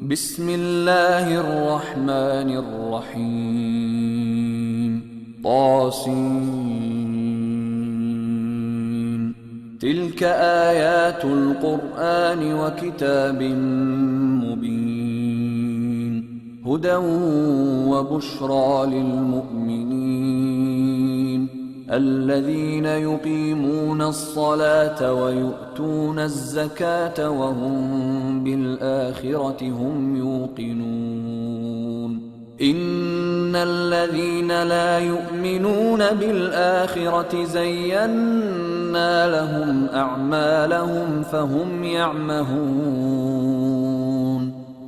بسم الله الرحمن الرحيم طاسين تلك آيات القرآن وكتاب مبين هدى وبشرى للمؤمنين الذين يقيمون الصلاة ويؤتون الزكاة وهم بالآخرة هم يوقنون إن الذين لا يؤمنون بالآخرة زينا لهم أعمالهم فهم يعمهون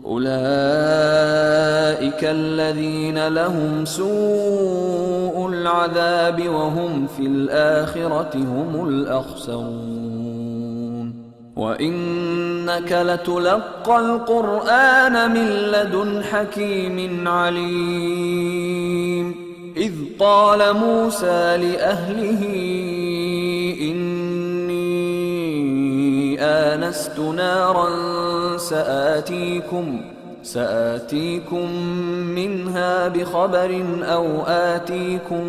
أولئك الذين لهم سوء العذاب وهم في الآخرة هم الأخسرون وإنك لتلقى القرآن من لدن حكيم عليم إذ قال موسى لأهله إني آنست نارا سآتيكم منها بخبر أو آتيكم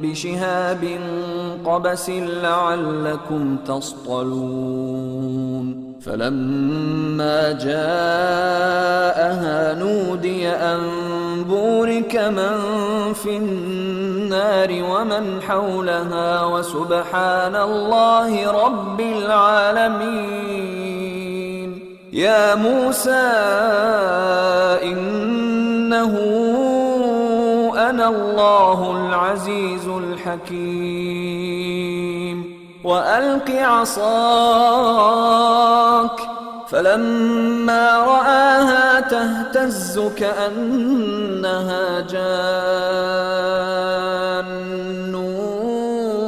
بشهاب قبس لعلكم تصطلون فلما جاءها نودي أن بورك من في النار ومن حولها وسبحان الله رب العالمين يا موسى إنه أنا الله العزيز الحكيم وألق عصاك فلما رآها تهتز كأنها جان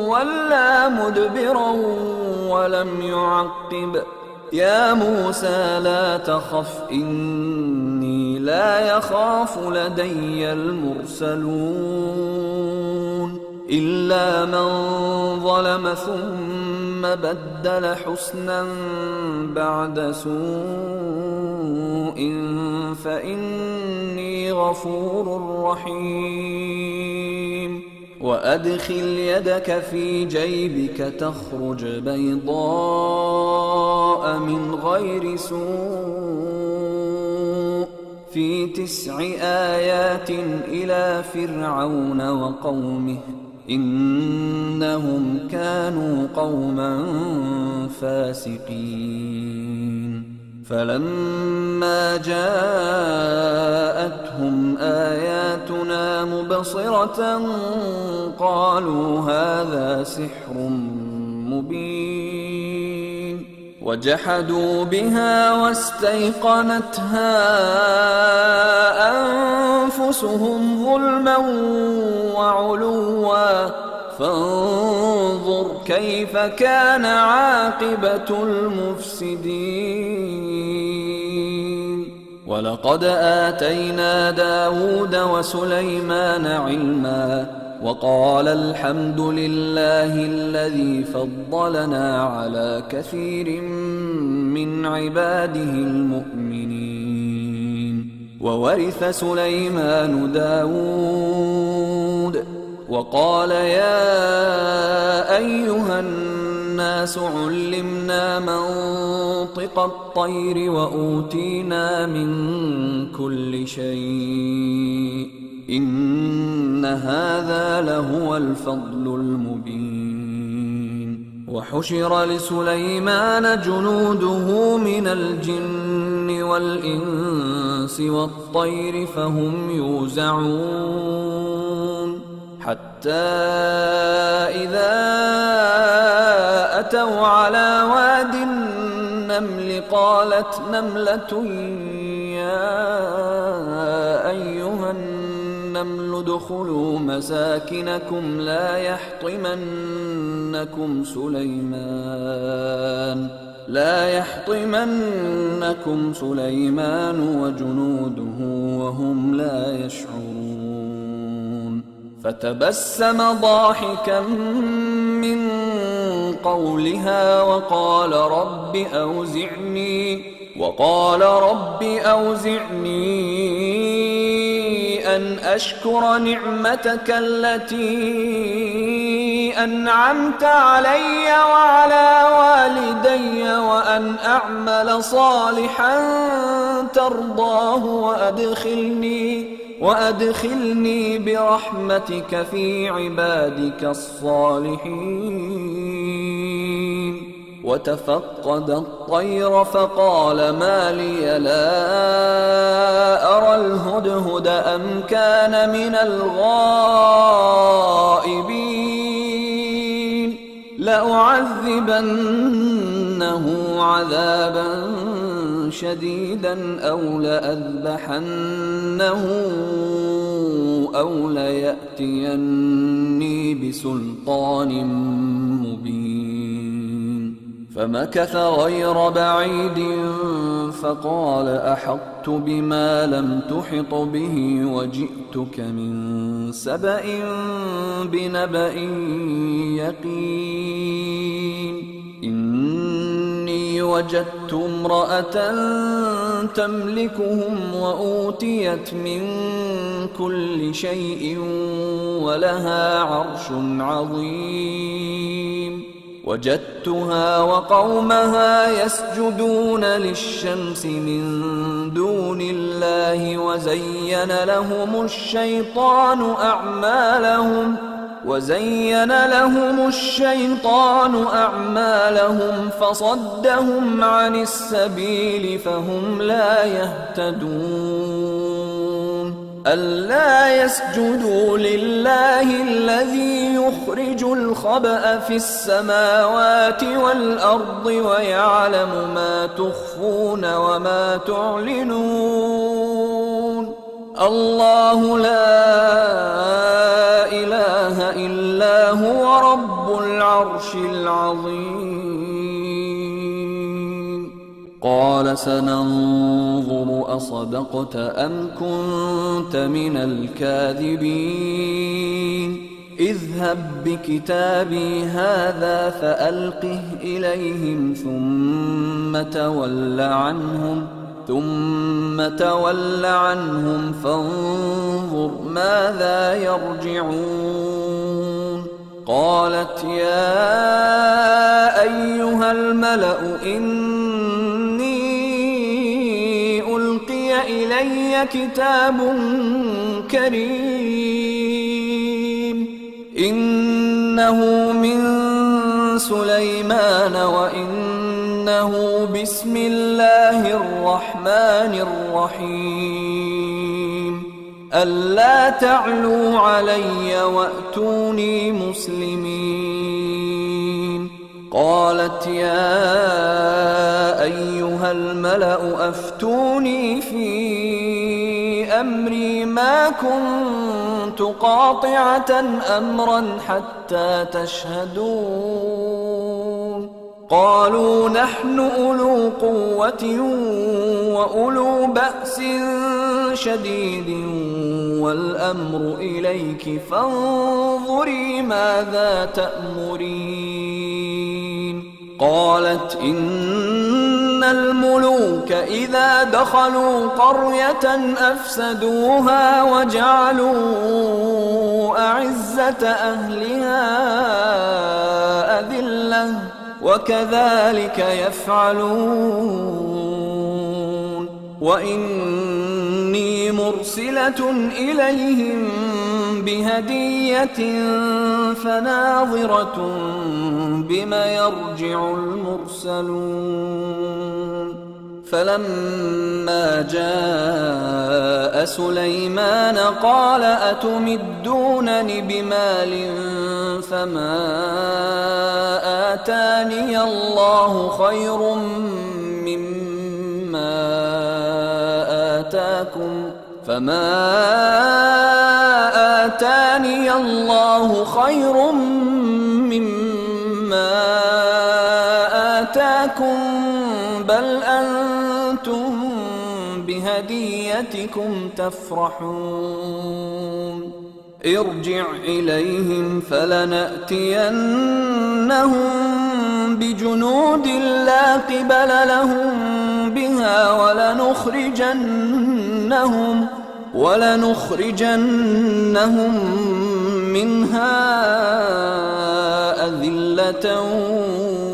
ولا مدبرا ولم يعقب يا موسى لا تخف إني لا يخاف لدي المرسلون إلا من ظلم ثم بدل حسنا بعد سوء فإني غفور رحيم وأدخل يدك في جيبك تخرج بيضاء من غير سوء في 9 آيات إلى فرعون وقومه إنهم كانوا قوما فاسقين فلما جاءتهم آياتنا مبصرة قالوا هذا سحر مبين وجحدوا بها واستيقنتها أنفسهم ظلما وعلوا فانظر كيف كان عاقبة المفسدين ولقد آتينا داود وسليمان علما وقال الحمد لله الذي فضلنا على كثير من عباده المؤمنين وورث سليمان داود وقال يا أيها الناس علمنا منطق الطير وأوتينا من كل شيء إن هذا لهو الفضل المبين وحشر لسليمان جنوده من الجن والإنس والطير فهم يوزعون حتى إذا أتوا على واد النمل قالت نملة يا أيها النمل ادخلوا مساكنكم لا يحطمنكم سليمان وجنوده وهم لا يشعرون فتبسم ضاحكا من قولها وقال رب أوزعني وقال رب أوزعني أن أشكر نعمتك التي أنعمت علي وعلى والدي وأن أعمل صالحا ترضاه وأدخلني برحمتك في عبادك الصالحين. وتفقد الطير فقال ما لي لا أرى الهدهد أم كان من الغائبين لأعذبنه عذابا شديدا أو لأذبحنه أو ليأتيني بسلطان مبين. فمكث غير بعيد فقال أحطت بما لم تحط به وجئتك من سبأ بنبأ يقين. إني وجدت امرأة تملكهم وأوتيت من كل شيء ولها عرش عظيم. وجدتها وقومها يسجدون للشمس من دون الله وزين لهم الشيطان أعمالهم فصدهم عن السبيل فهم لا يهتدون. ألا يسجدوا لله الذي يخرج الخبأ في السماوات والأرض ويعلم ما تخفون وما تعلنون. الله لا إله إلا هو رب العرش العظيم. قال سننظر أصدقت أم كنت من الكاذبين. اذهب بكتابي هذا فألقه إليهم ثم تول عنهم فانظر ماذا يرجعون. قالت يا أيها الملأ إني ألقي إلي كتاب كريم إنه من سليمان وإنه بسم الله الرحمن الرحيم. ألا تعلوا علي وأتوني مسلمين. قالت يا أيها الملأ أفتوني في أمري ما كنت قاطعة أمرا حتى تشهدون. قالوا نحن أولو قوة وأولو بأس شديد والأمر إليك فانظري ماذا تأمرين. قالت إن الملوك إذا دخلوا قرية أفسدوها وجعلوا أعزة أهلها أذلة وكذلك يفعلون. وإني مرسلة إليهم بهدية فناظرة بما يرجع المرسلون. فلما جاء سليمان قال أتمدونني بمال فما آتاني الله خير مما آتاكم بل أنتم بهديتكم تفرحون. ارجع إليهم فلنأتينهم بجنود لا قبل لهم بها ولنخرجنهم منها أذلة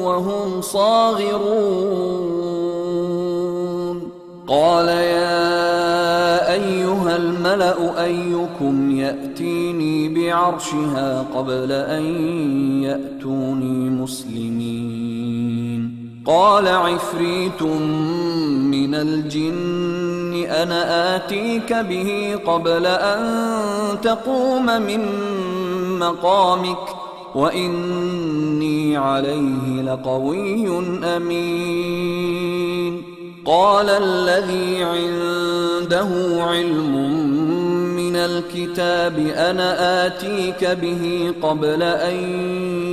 وهم صاغرون قال يا أيها الملأ أيكم يأتيني بعرشها قبل أن يأتوني مسلمين قال عفريت من الجن أنا آتيك به قبل أن تقوم من مقامك وإني عليه لقوي أمين قال الذي عنده علم من الكتاب أنا آتيك به قبل أن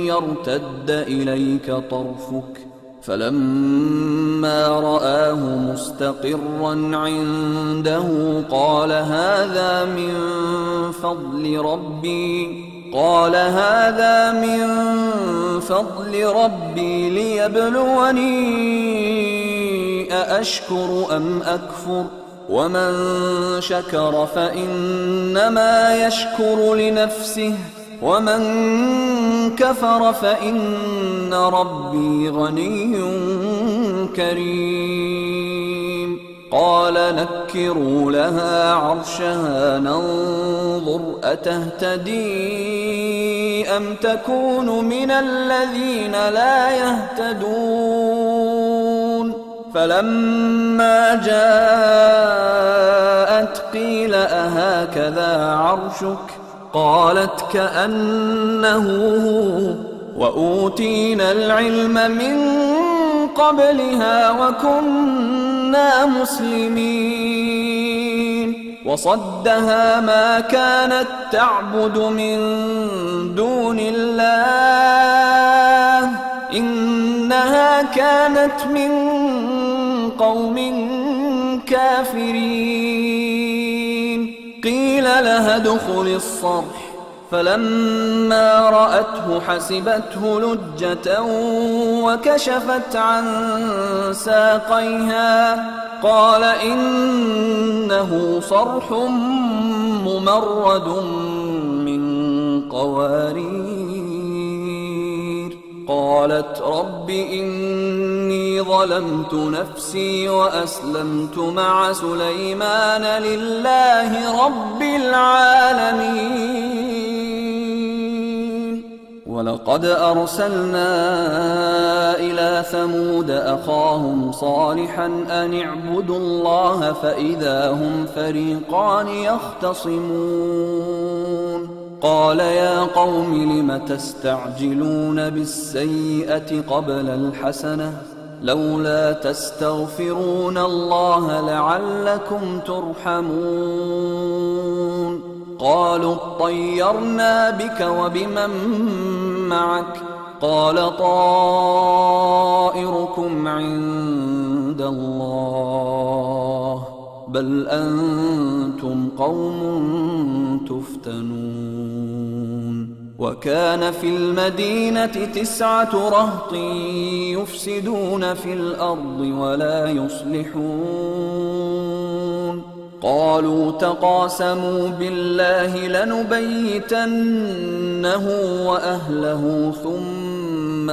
يرتد إليك طرفك فلما رآه مستقرا عنده قال هذا من فضل ربي ليبلوني أأشكر أم أكفر ومن شكر فإنما يشكر لنفسه ومن كفر فإن ربي غني كريم قال نكروا لها عرشها ننظر أتهتدي أم تكون من الذين لا يهتدون فلما جاءت قيل أهكذا عرشك قالت كأنه هو وأوتينا العلم من قبلها وكنا مسلمين وصدها ما كانت تعبد من دون الله إنها كانت من قوم كافرين قيل لها ادخل الصرح فلما رأته حسبته لجة وكشفت عن ساقيها قال إنه صرح ممرد من قوارير قالت رب إني ظلمت نفسي وأسلمت مع سليمان لله رب العالمين ولقد أرسلنا إلى ثمود أخاهم صالحا أن اعبدوا الله فإذا هم فريقان يختصمون قال يا قوم لم تستعجلون بالسيئة قبل الحسنة لولا تستغفرون الله لعلكم ترحمون قالوا اطيرنا بك وبمن معك قال طائركم عند الله بل أنتم قوم تفتنون وكان في المدينة 9 رهط يفسدون في الأرض ولا يصلحون قالوا تقاسموا بالله لنبيتنه وأهله ثم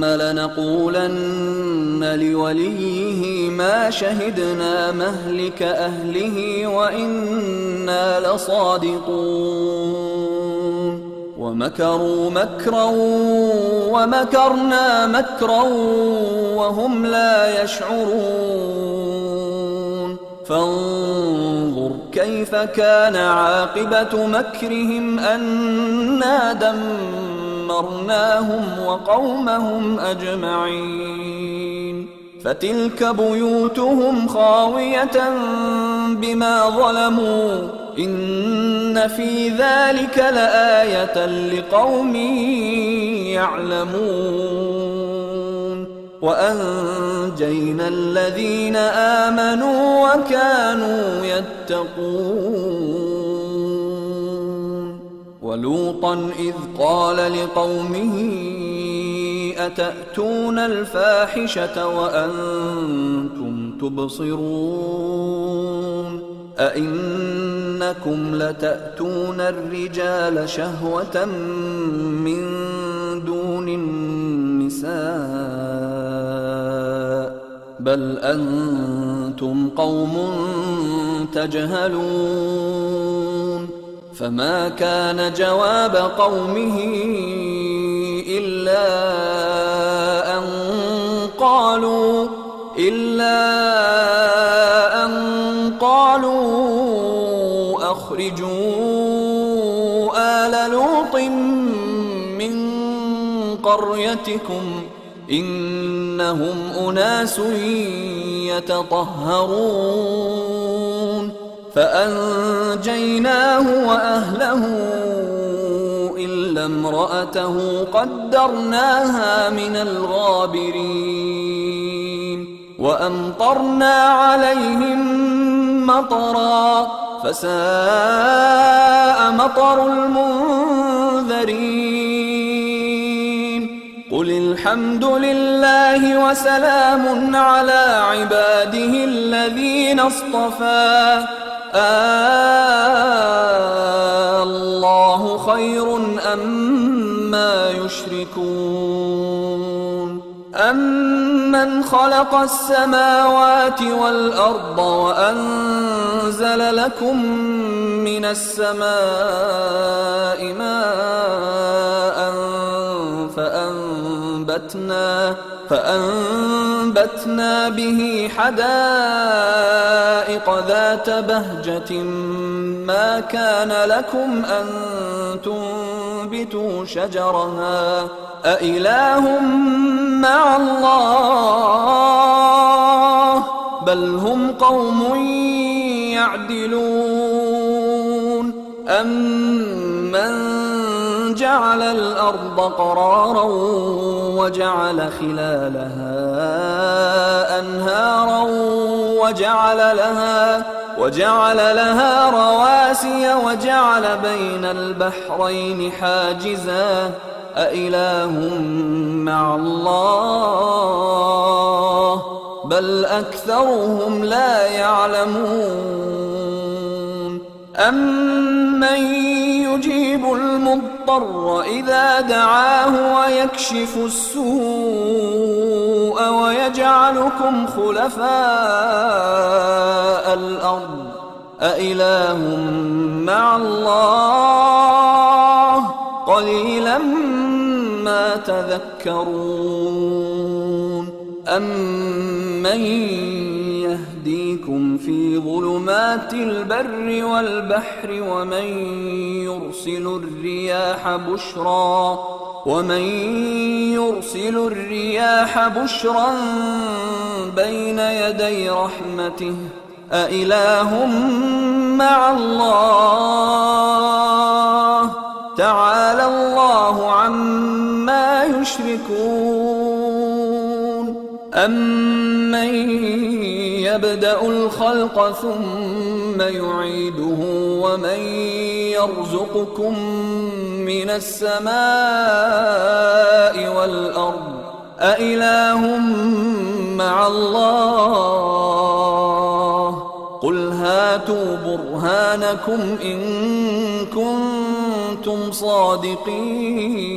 لنقولن لوليه ما شهدنا مهلك أهله وإنا لصادقون ومكروا مكرا ومكرنا مكرا وهم لا يشعرون فانظر كيف كان عاقبة مكرهم أنا دمرناهم وقومهم أجمعين فتلك بيوتهم خاوية بما ظلموا إن في ذلك لآية لقوم يعلمون وأنجينا الذين آمنوا وكانوا يتقون ولوطا إذ قال لقومه أتأتون الفاحشة وأنتم تبصرون أئنكم لتأتون الرجال شهوة من دون النساء بل أنتم قوم تجهلون فما كان جواب قومه إلا أن قالوا أخرجوا آل لوط من قريتكم إنهم أناس يتطهرون فأنجيناه وأهله إلا امرأته قدرناها من الغابرين وأمطرنا عليهم مطرا فساء مطر المنذرين قل الحمد لله وسلام على عباده الذين اصطفى الله خير أما يشركون أمن خلق السماوات والأرض وأنزل لكم من السماء ماء فأنبتنا به حدائق ذات بهجة ما كان لكم أن تنبتوا شجرها أإله مع الله بل هم قوم يعدلون أمن جعل الأرض قرارا وجعل خلالها أنهارا وجعل لها رواسي وجعل بين البحرين حاجزا أإله مع الله بل أكثرهم لا يعلمون أمن يجيب المضطر إذا دعاه ويكشف السوء ويجعلكم خلفاء الأرض أإله مع الله قليلا ما تذكرون أمن يهديكم في ظلمات البر والبحر ومن يرسل الرياح بشرا بين يدي رحمته أإله مع الله تعالى الله عما يشركون أمن يبدأ الخلق ثم يعيده ومن يرزقكم من السماء والأرض أإله مع الله قل هاتوا برهانكم إن كنتم صادقين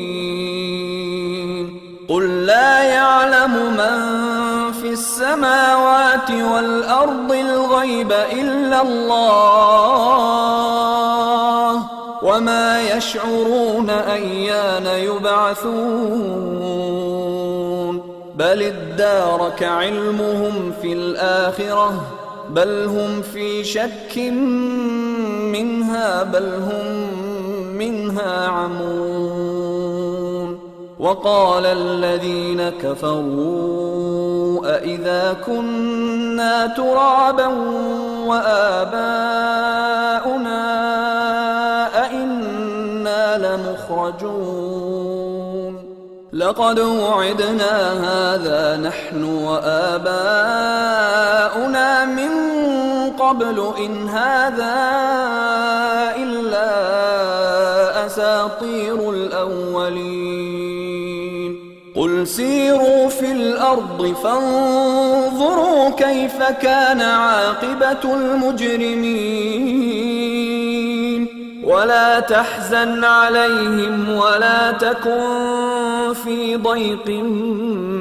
قل لا يعلم من في السماوات والأرض الغيب إلا الله وما يشعرون أيان يبعثون بل ادارك علمهم في الآخرة بل هم في شك منها بل هم منها عمون وقال الذين كفروا أإذا كنا ترابا وآباؤنا أإنا لمخرجون لقد وعدنا هذا نحن وآباؤنا من قبل إن هذا إلا أساطير الأولين قل سيروا في الأرض فانظروا كيف كان عاقبة المجرمين ولا تحزن عليهم ولا تكن في ضيق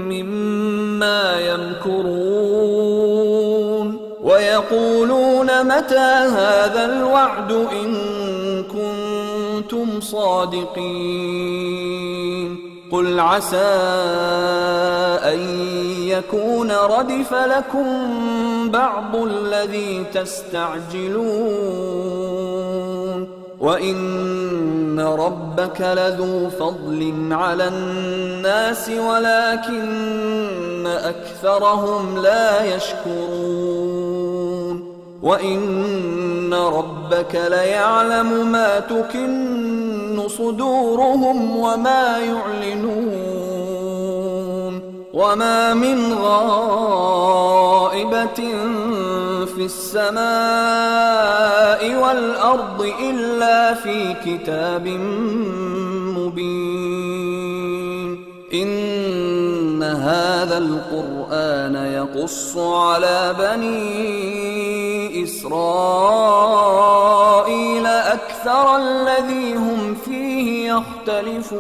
مما يمكرون ويقولون متى هذا الوعد إن كنتم صادقين قل عسى أن يكون ردف لكم بعض الذي تستعجلون وإن ربك لذو فضل على الناس ولكن أكثرهم لا يشكرون وإن ربك ليعلم ما تكن صدورهم وما يعلنون وما من غائبة في السماء والأرض إلا في كتاب مبين إن هذا القرآن يقص على بني إسرائيل أكثر الذي هم فيه يختلفون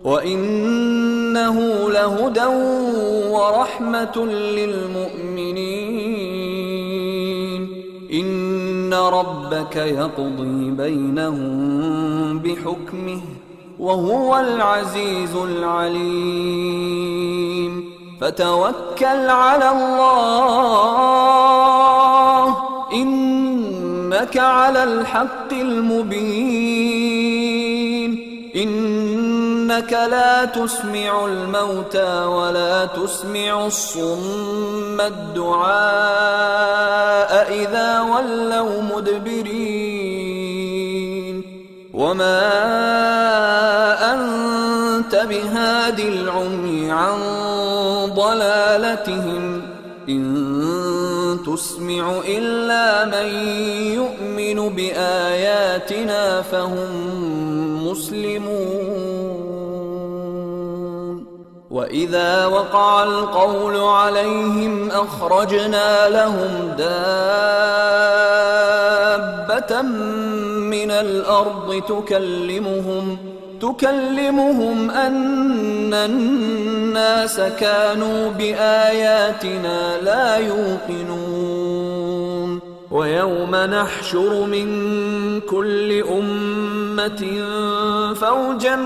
وإنه لهدى ورحمة للمؤمنين إن ربك يقضي بينهم بحكمه وهو العزيز العليم فتوكل على الله إنك على الحق المبين إنك لا تسمع الموتى ولا تسمع الصم الدعاء إذا ولوا مدبرين وما أنت بهاد العمي عن ضلالتهم إن تسمع إلا من يؤمن بآياتنا فهم مسلمون وإذا وقع القول عليهم أخرجنا لهم دابة من الأرض تكلمهم أن الناس كانوا بآياتنا لا يوقنون ويوم نحشر من كل أمة فوجا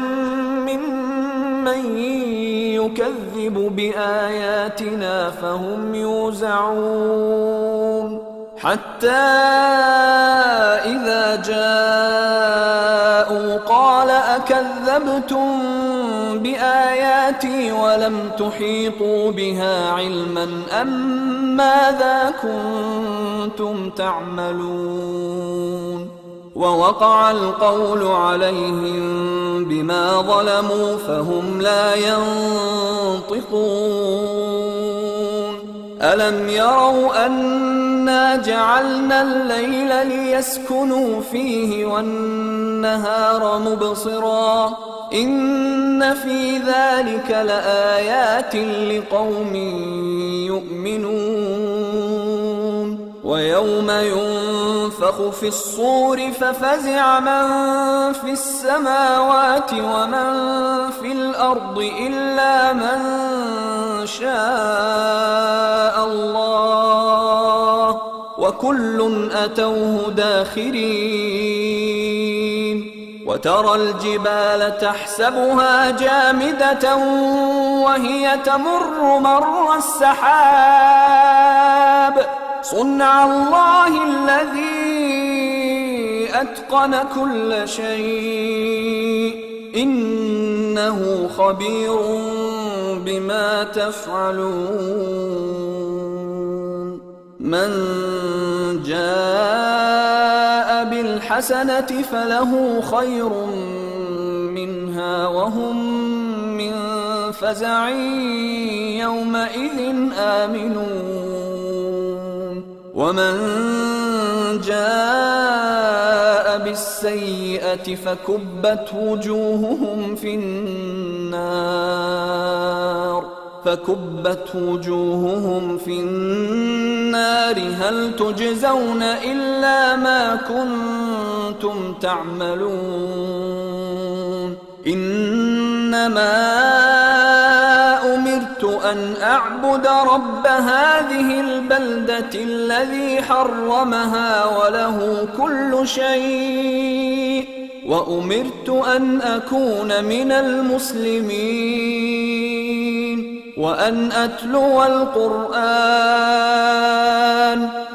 ممن يكذب بآياتنا فهم يوزعون حتى إذا جاءوا قال أكذبتم بآياتي ولم تحيطوا بها علما أم ماذا كنتم تعملون ووقع القول عليهم بما ظلموا فهم لا ينطقون ألم يروا أنا جعلنا الليل ليسكنوا فيه والنهار مبصرا إن في ذلك لآيات لقوم يؤمنون ويوم ينفخ في الصور ففزع من في السماوات ومن في الأرض إلا من شاء الله وكل أتوه داخرين وترى الجبال تحسبها جامدة وهي تمر مر السحاب صنع الله الذي أتقن كل شيء إنه خبير بما تفعلون من جاء بالحسنة فله خير منها وهم من فزع يومئذ آمنون ومن جاء بالسيئة فكبت وجوههم في النار هل تجزون إلا ما كنتم تعملون إنما أمرت أن أعبد رب هذه البلدة الذي حرمها وله كل شيء وأمرت أن أكون من المسلمين وأن أتلو القرآن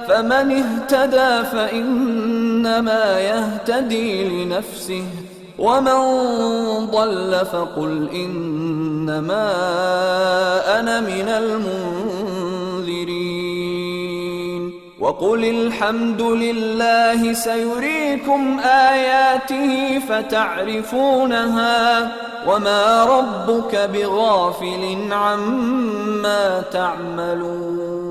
فمن اهتدى فإنما يهتدي لنفسه ومن ضل فقل إنما أنا من المنذرين وقل الحمد لله سيريكم آياته فتعرفونها وما ربك بغافل عما تعملون